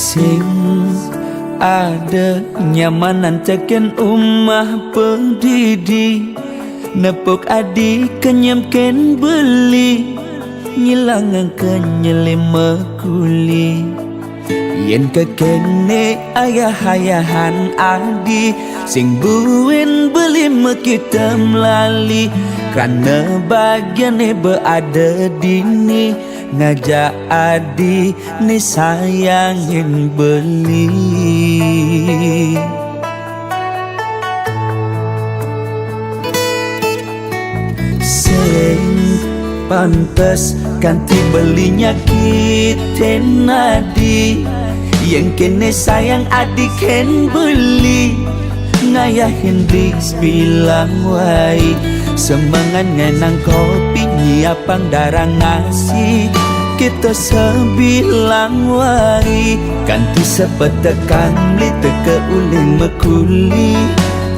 Sing ada nyamanan tekan umah pendidi nepok adi kenyamken beli ngilangan kenyelima kuli yen kekene ayah-ayahan adi sing buin beli kita melali karena bagiannya berada dini ngajak adi ni sayangin beli sing pantes ganti belinya kita nadi yang kene sayang adi ken beli ngayahin bis bilang wai semangat ngenang kopi nyiapang darah ngasih kita sebilang wai ganti sepetekan beli teke uling mekuli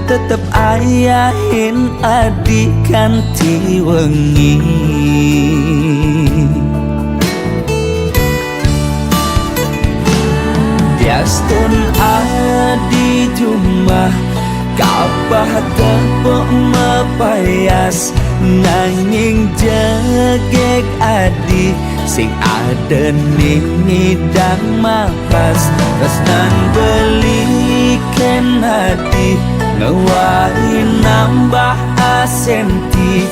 tetep ayahin adik ganti wengi Biastun adi jumah kapah tepuk mepayas nanging jegek adi sing ada nih ngidang makas resnan belikan hati ngewari nambah asenti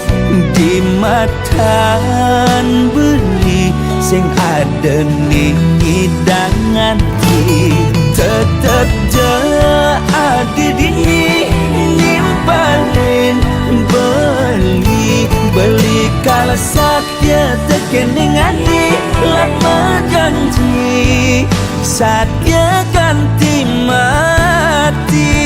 di matan beli sing ada nih ngidangan tetep je adi dini nimpalin beli kalau sakya tekening adi lama janji sakya ganti mati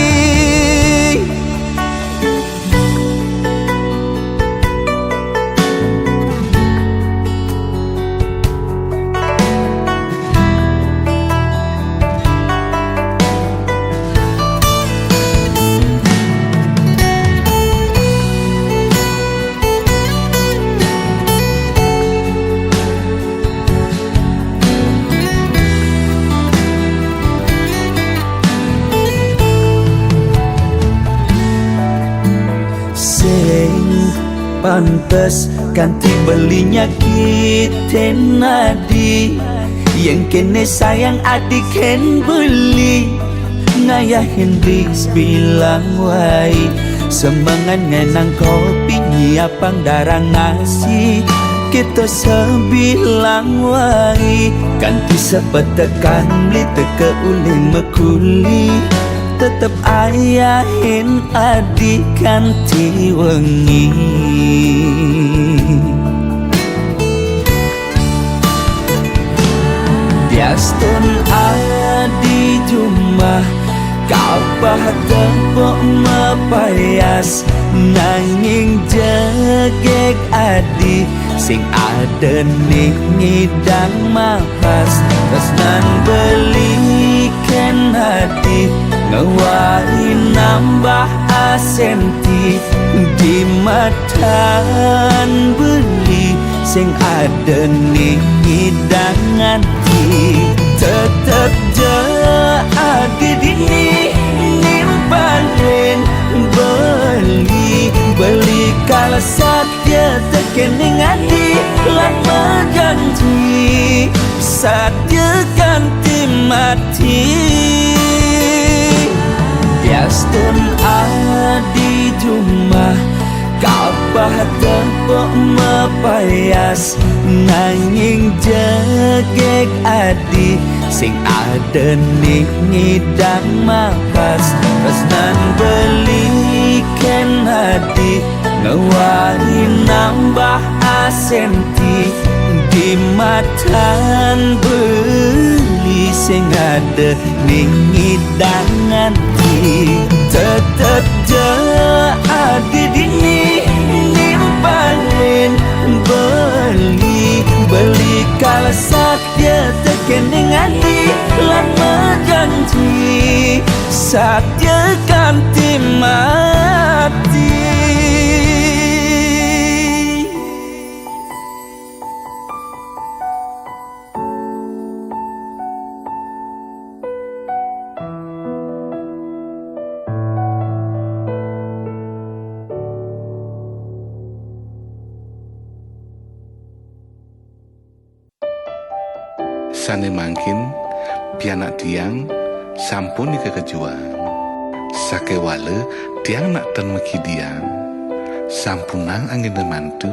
pantes ganti belinya kita nadi yang kene sayang adik ken beli ngayahin bis bilang wai semangat ngenang kopi nyiapang darah ngasih kita sebilang wai ganti sepetekan beli teke uling mekuli tetep ayahin adik ganti wengi Biastun adi jumah kapah tepuk mepayas nanging jegek adi sing ada nih ngidang makas resnan belikan hati ngewari nambah asenti di matan beli sing ada nih hidangan tetep je adi dini nimpalin beli kalau sakya tekening adi lama janji sakya ganti mati Biastun adi jumah kapah tepuk mepayas nanging jegek adi sing ada nih ngidang makas resnan belikan hati ngewari nambah asenti di matan beli sing ada nih ngidangan tetep je adi dini nimpalin beli kalau sakya tekening adi lama janji sakya ganti mati Biasane mangkin pianak tiang sampun ika kejuang. Sakewale tiang nak ten meki diang. Sampunang angin mantu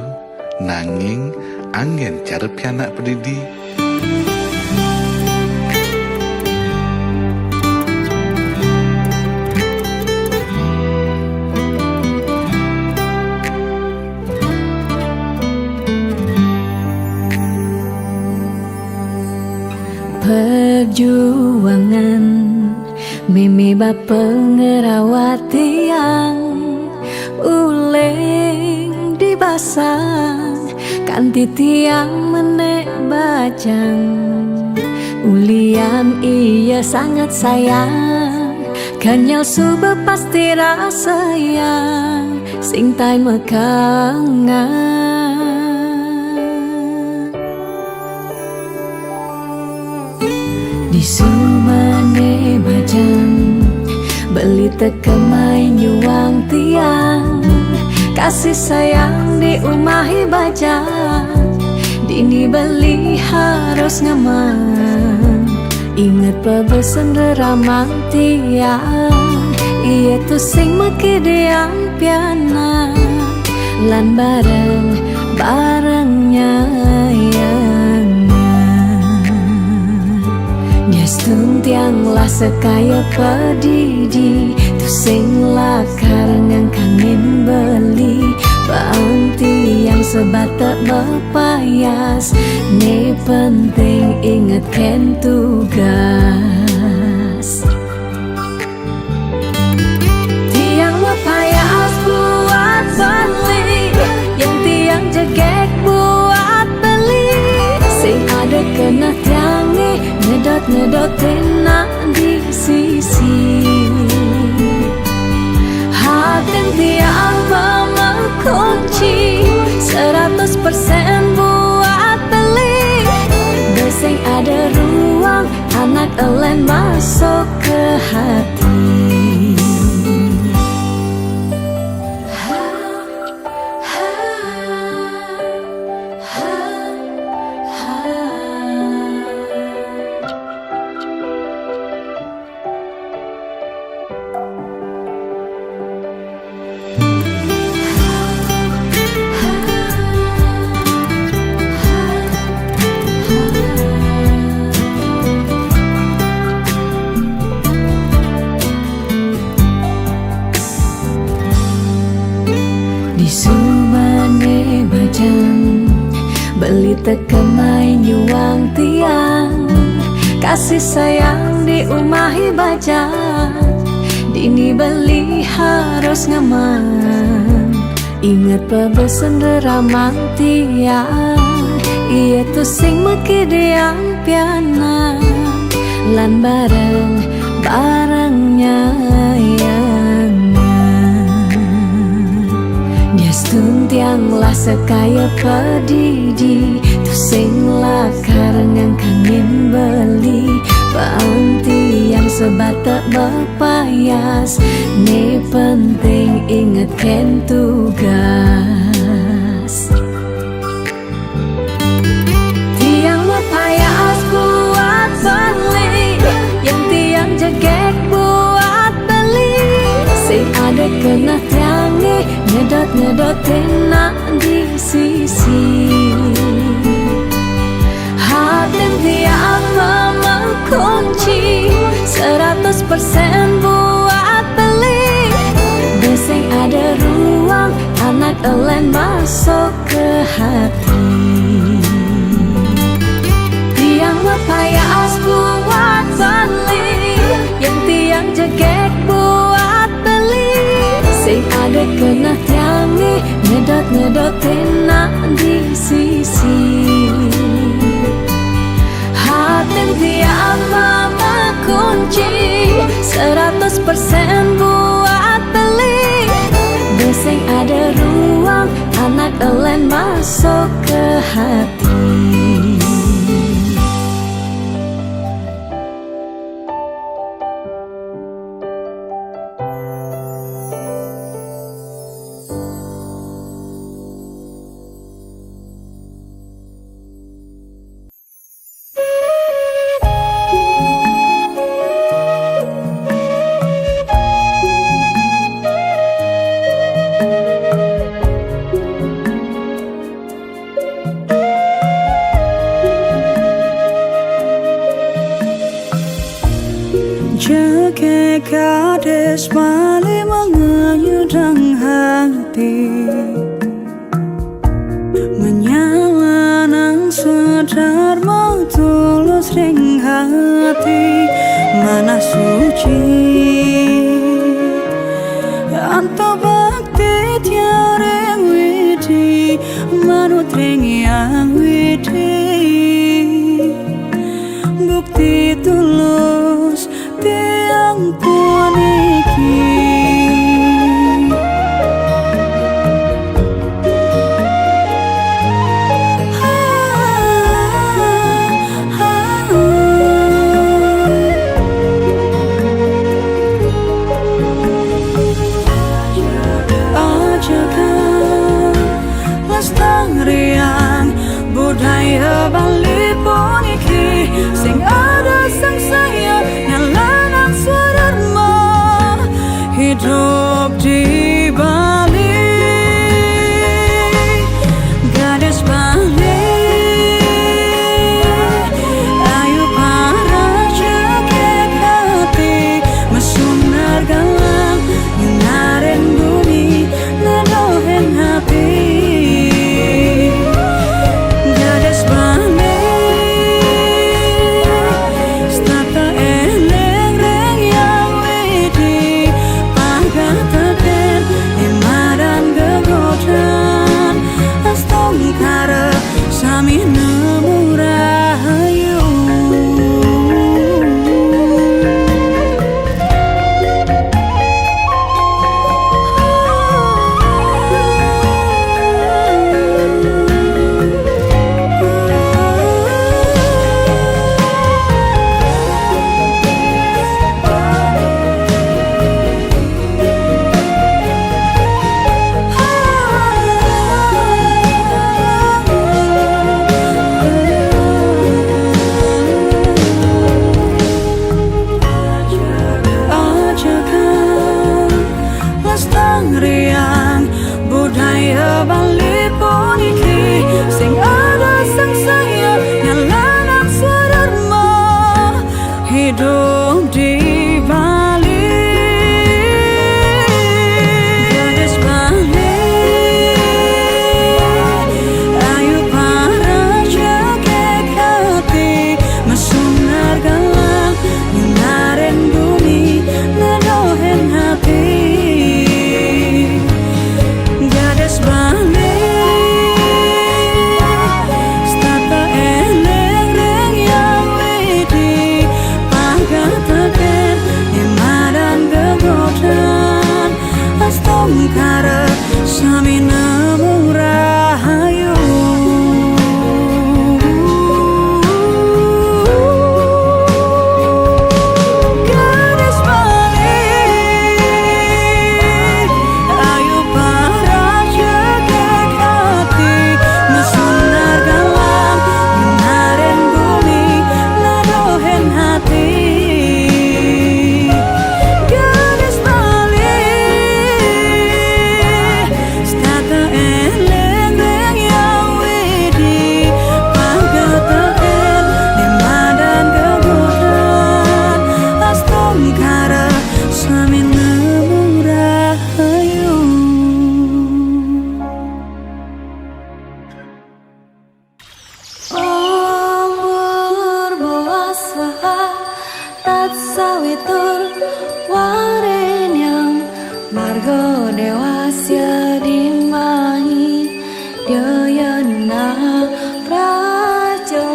nanging angin cara pianak pedidi. Perjuangan mimi bapa ngerawat tiang uling dibasang kanti tiang menek bajang ulian iya sangat sayang kanyal suba pasti rasa yang sing tai mekangan. Di sumane bajang beli tekemai nyuang tiang kasih sayang di umahi bajang dini beli harus ngemang inget pebesen ramang tiang iya tu sing meki diang piana lan bareng-barengnya Jestun tiang lah sekaya pedidi tu sing lah karengan kangen beli Banti yang sebatak berpayas ne penting inget ken tugas Tiang berpayas buat beli yang tiang jegek buat beli sing ada kena tiangi ngedot-ngedotin nak di sisi hati tiang mengunci 100% buat beli Beseng ada ruang anak elen masuk ke hati Di sumane bajang beli tekemai nyuang tiang kasih sayang di umahi bajang dini beli harus ngemang inget pebesen ramang tiang iya tu sing meki diang piana lan bareng-barengnya Jestun tiang lah sekaya pedidi tu sing lah karengan kangen beli Banti yang sebatak berpayas ne penting inget ken tugas Tiang berpayas buat beli yang tiang jegek buat beli sing ada kena tiangi ngedot-ngedotin nak di sisi hati tiang mengunci 100% buat beli Beseng ada ruang anak elen masuk ke hati Tiang berpayas buat beli yang tiang jegek buat beli Sing ada kena tiangi ngedot-ngedotin nak di sisi hati tiang mengunci 100% buat beli Beseng ada ruang anak elen masuk ke hati Jaga kades balik menganyudang hati, menyala nang sadar mau tulus ring hati, mana suci anto bakti tiare widi manut ring yang widi, bukti tulus tiang pun iki. Ajakan lestarian budaya Bali pun iki, sing ada sang saya nyalanan swadharma hidup di Bali. Gadis Bali, ayu para jaket hati, mesunar galang nyinaren bumi nedohen hati. Gadis Bali, stata eleng reng yang widi, pagataken imadan gegodan, astong kara sami nemu rahayu. Ajakan lestarian budaya Bali pun iki, sing ada sang saya nyalanan swadharma hidup di Bali. Gadis Bali, ayu para jaket hati, mesunar galang nyinaren bumi nedohen hati. Gadis Bali, stata eleng reng yang widi, pagataken imadan gegodan, astong kara sami nemu rahayu. Gadis Bali, ayu para jaket hati, mesunar galang nyinaren bumi nedohen hati. Gadis Bali, stata eleng reng yang widi, pagataken imadan gegodan, astong kara sami nemu rahayu. Umur buasa tat sawitur warenyang margo dewasya dimahi dayana pracodaya.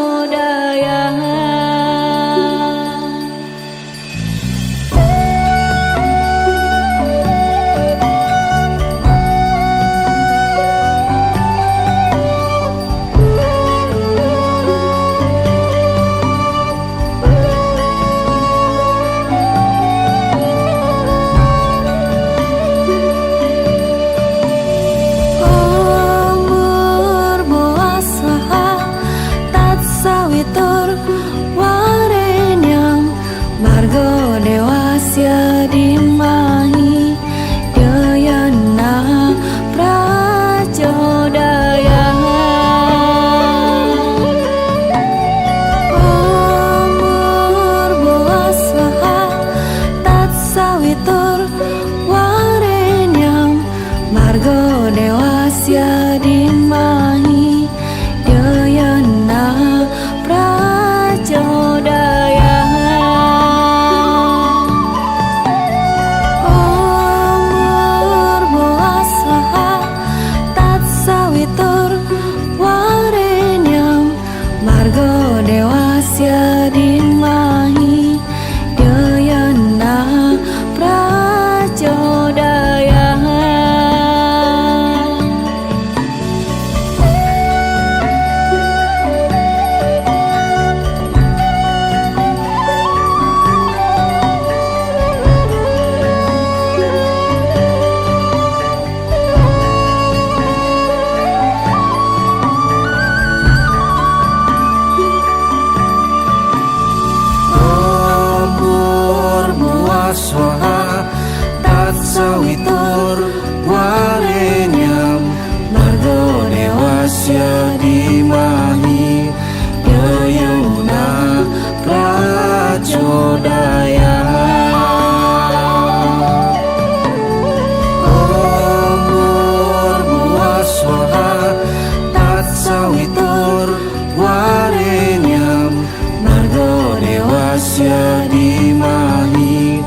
dewasya dimahi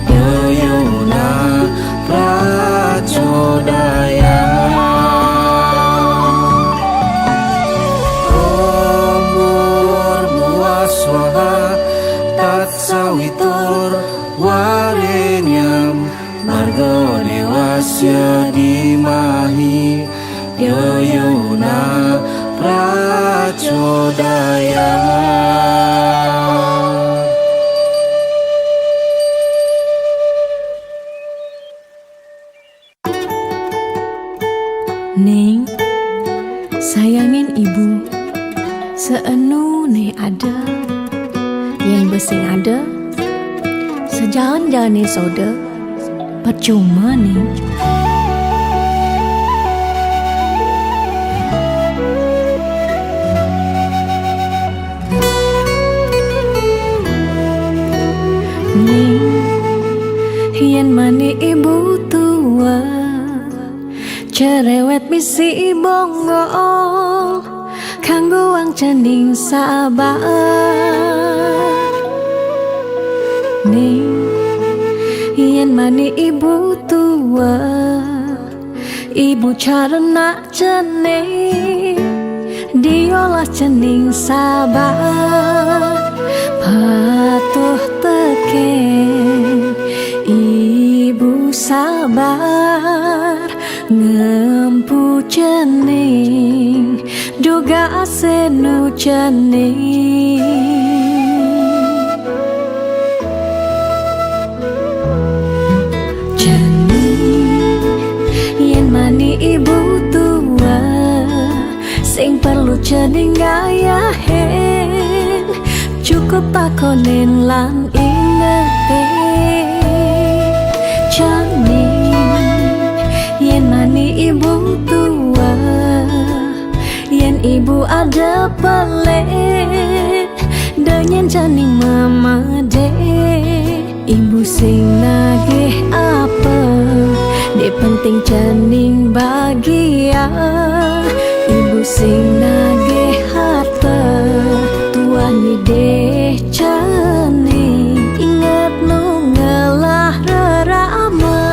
Yoyona pracodaya Umur buaswaha tatsawitur warenyam Margo dewasya dimahi Yoyona pracodaya Ning, sayangin ibu seenu ne ada yang besing ada sejalan-jalan soda percuma nih. Ning, yen mani ibu tua cerewet misi bongo kanggo wang cening sabar ning yen mani ibu tua ibu carana cening diolah cening sabar patuh teken ibu sabar ngempu cening duga senu cening cening yen mani ibu tua sing perlu cening gayahen cukup takonin lan ingetin cening yen mani ibu tua yen ibu ada pelet denyen cening mama dek ibu sing nagih apa dek penting cening bahagia ibu sing nagih harta tuan ni deh cening ingat nu ngelah rerama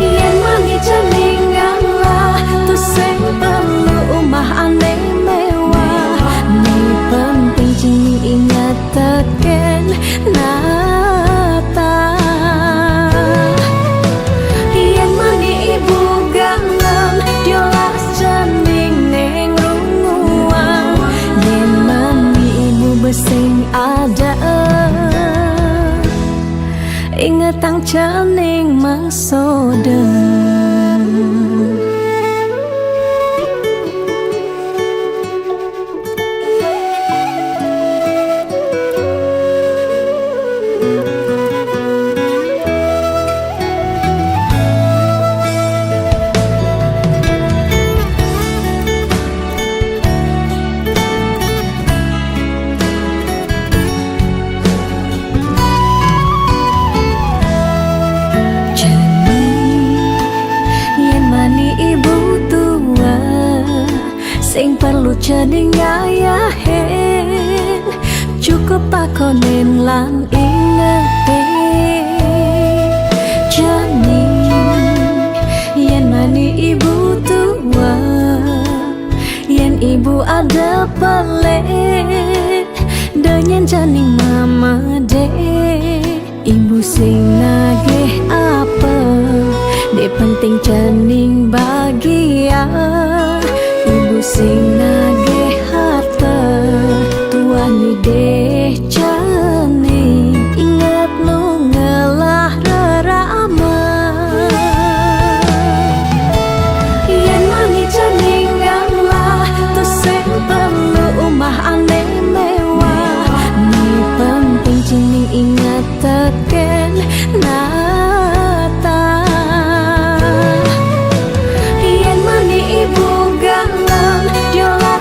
yen mani cening ngalah tu sing perlu umah aneh mewah ni penting cening ingat teken nata yen mani ibu galang diolah cening neng runguang yen mani ibu besing ada inget tang cening masoda sing perlu cening gayahen cukup takonin lan ingetin cening yen mani ibu tua yen ibu ada pelet denyen cening mama dek ibu sing nagih apa dek penting cening bahagia ibu sing nagih harta tuan ni deh cening ingat nu ngelah rerama yen mani cening ngalah tu sing perlu umah aneh mewah ni penting cening ingat teken nata yen mani ibu galang diolah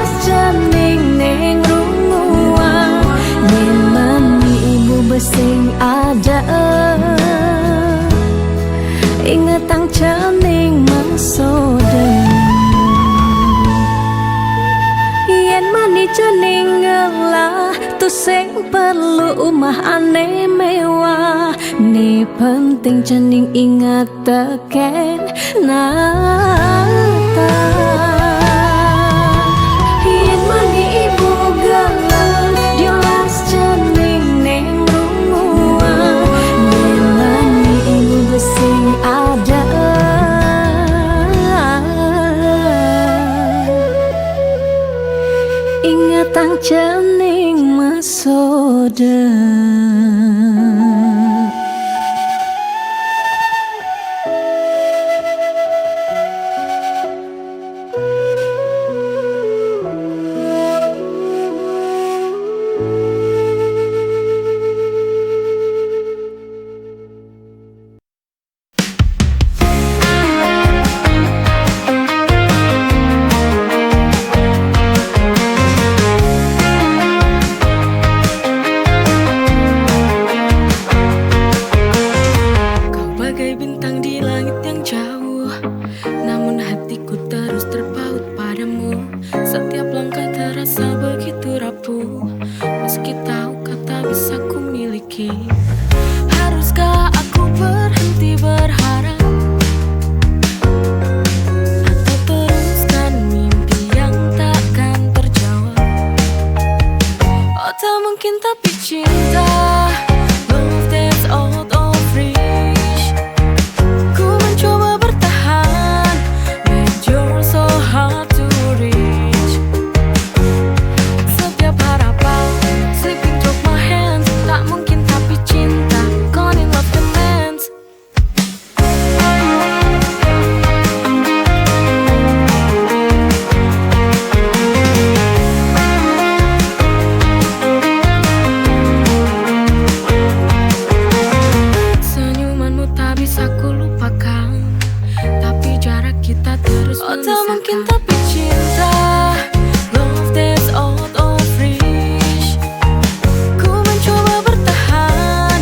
sing perlu umah aneh mewah. Ni penting cening ingat teken nata. Yen mani ibu galang diolas cening neng rumah. Yen mani ibu besing ada. Ingatang cening masoda. Haruskah aku berhenti berharap atau teruskan mimpi yang takkan terjawab? Oh tak mungkin tapi cinta, love that's out of reach. Ku mencoba bertahan, but you're so hard to reach. Setiap harapan slipping through my hands, tak mungkin tapi cinta, gone in love demands. Senyumanmu tak bisa ku lupakan, tapi jarak kita terus memisahkan. Oh tak mungkin tapi cinta, love that's out of reach. Ku mencoba bertahan,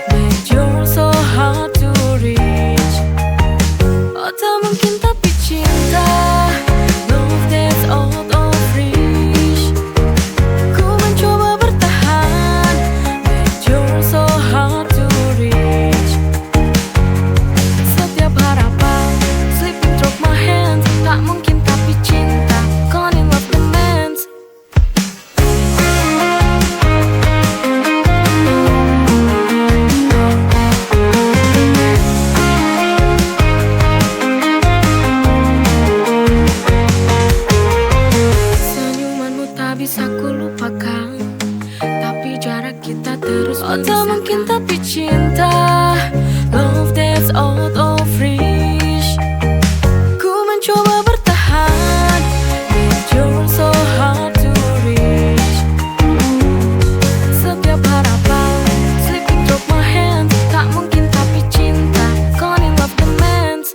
but you're so hard to reach. Oh tak mungkin tapi cinta, love that's out of reach. Ku mencoba bertahan, but you're so hard to reach. Setiap harapan slipping through my hands, tak mungkin tapi cinta, gone in love demands. Senyumanmu tak bisa ku lupakan, tapi jarak kita terus memisahkan. Oh tak mungkin tapi cinta, love that's out of reach. Ku mencoba bertahan, but you're so hard to reach. Setiap harapan slipping through my hands, tak mungkin tapi cinta, gone in love demands.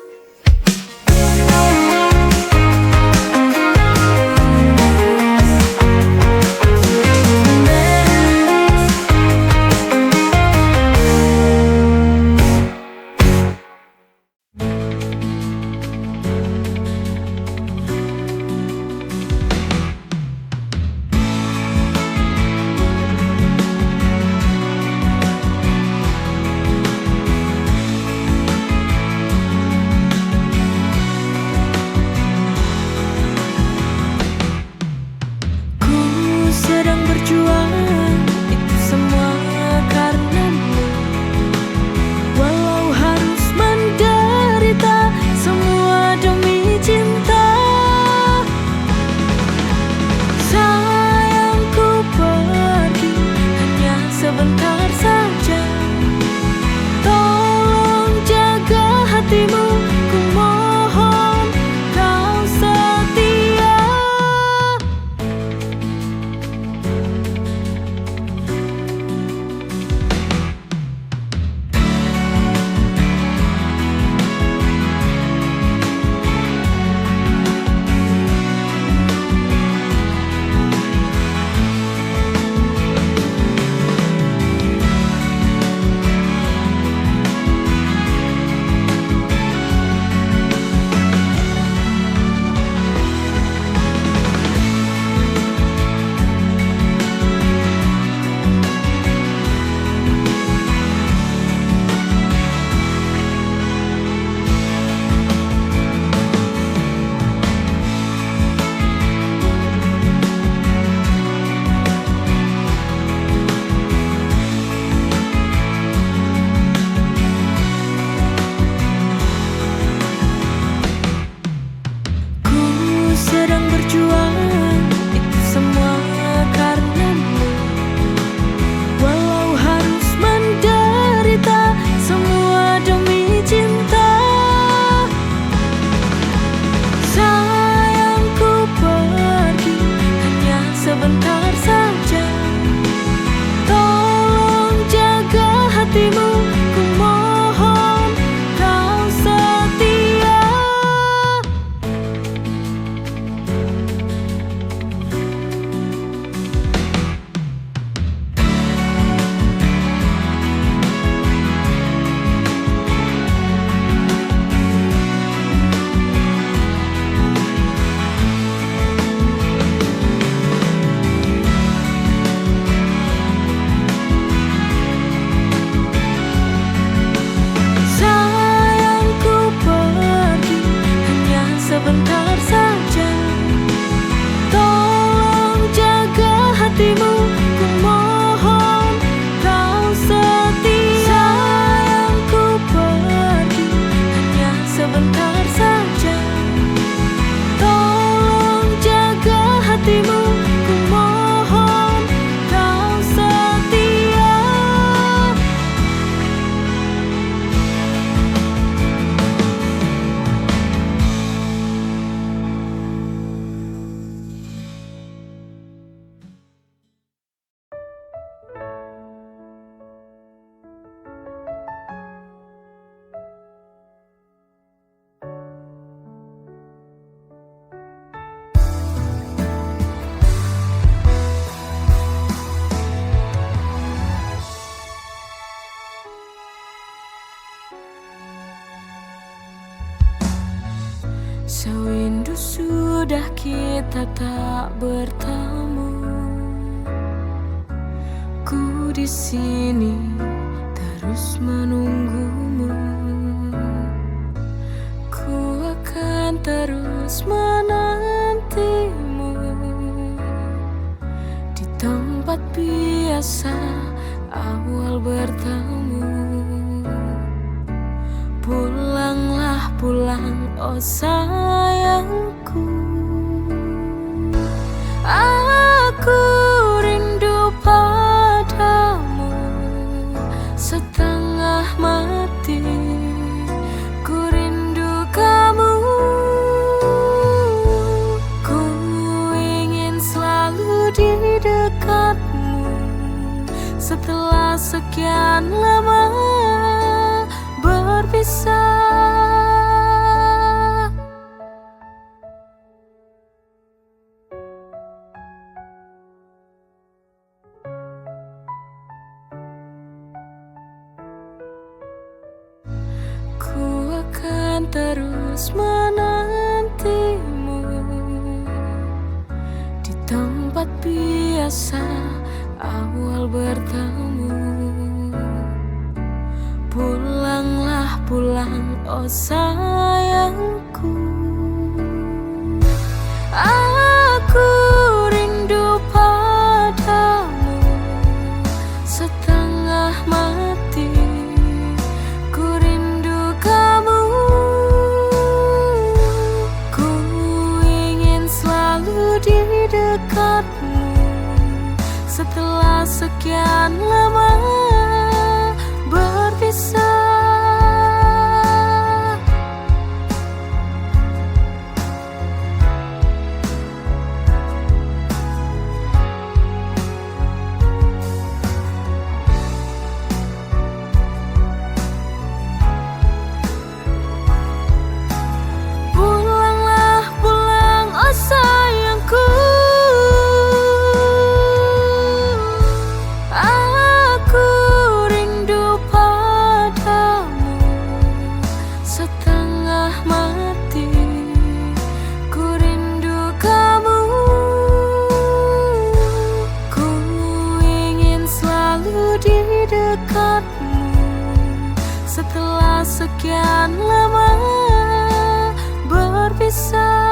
sudah kita tak bertemu. Ku di sini terus menunggumu. Ku akan terus menantimu di tempat biasa awal bertemu. Pulanglah pulang, oh sayangku. Aku rindu padamu setengah mati. Ku rindu kamu. Ku ingin selalu di dekatmu setelah sekian lama berpisah. Ku akan terus menantimu di tempat biasa awal bertemu. Pulanglah pulang, oh sayangku. Aku rindu padamu setengah mati. Ku rindu kamu. Ku ingin selalu di dekatmu setelah sekian lama berpisah. Pulanglah pulang, oh sayangku. Aku rindu padamu setengah mati. Ku rindu kamu. Ku ingin selalu di dekatmu setelah sekian lama berpisah.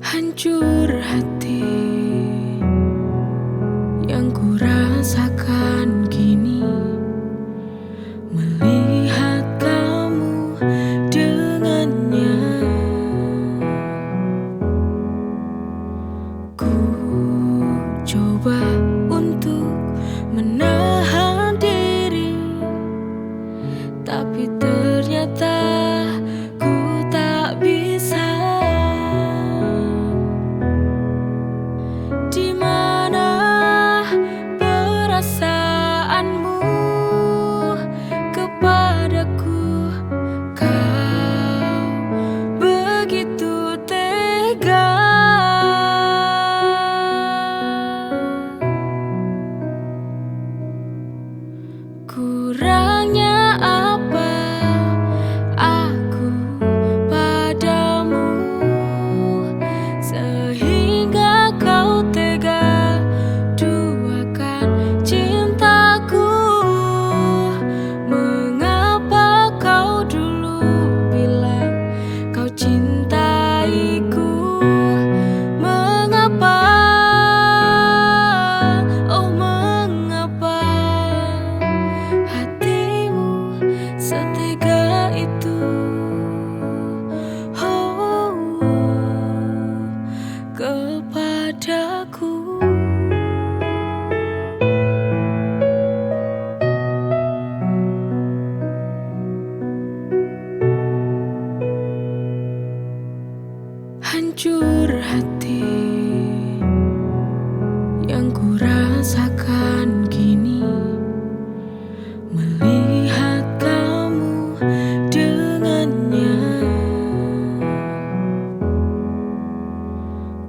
Hancur hati yang ku rasakan kini melihat kamu dengannya. Ku coba untuk menahan diri, tapi ternyata ku tak bisa. sejujur hati yang ku rasakan kini melihat kamu dengannya.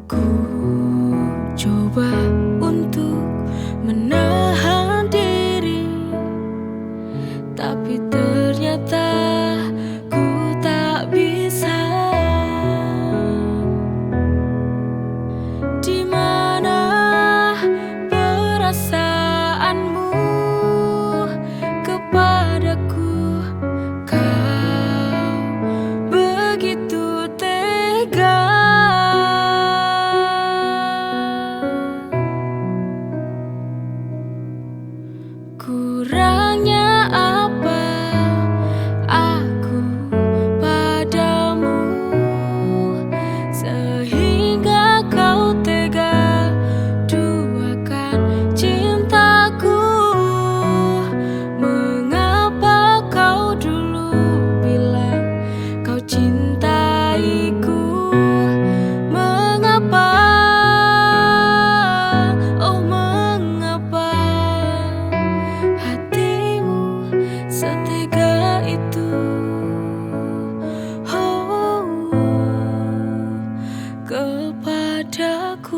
Ku coba untuk menahan diri, tapi ternyata ku tak bisa. Di mana perasaanmu kepadaku? Kau begitu tega. Kurangnya apa aku padamu sehingga kau tega duakan cintaku? Mengapa kau dulu bilang kau cintaiku? Mengapa, oh mengapa hatimu setega itu? Oh, kepadaku.